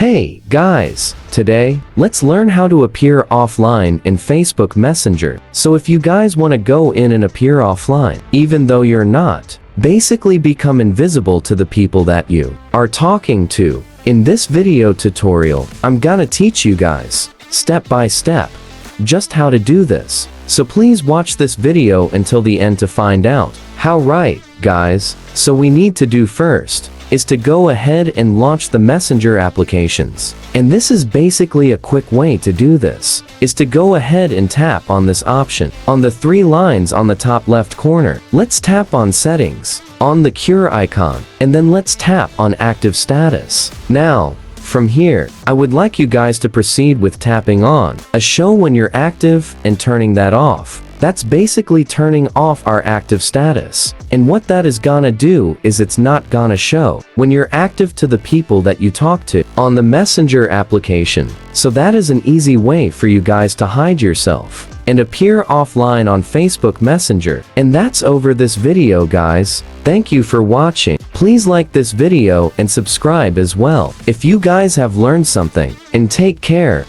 Hey, guys! Today, let's learn how to appear offline in Facebook Messenger. So if you guys want to go in and appear offline, even though you're not, basically become invisible to the people that you are talking to. In this video tutorial, I'm gonna teach you guys, step by step, just how to do this. So please watch this video until the end to find out how. Right, guys, so we need to do first is to go ahead and launch the Messenger applications. And this is basically a quick way to do this, is to go ahead and tap on this option. On the three lines on the top left corner, let's tap on Settings, on the Cure icon, and then let's tap on Active Status. Now, from here, I would like you guys to proceed with tapping on a Show when you're active and turning that off. That's basically turning off our active status. And what that is gonna do is it's not gonna show when you're active to the people that you talk to on the Messenger application. So that is an easy way for you guys to hide yourself and appear offline on Facebook Messenger. And that's over this video, guys. Thank you for watching. Please like this video and subscribe as well if you guys have learned something. And take care.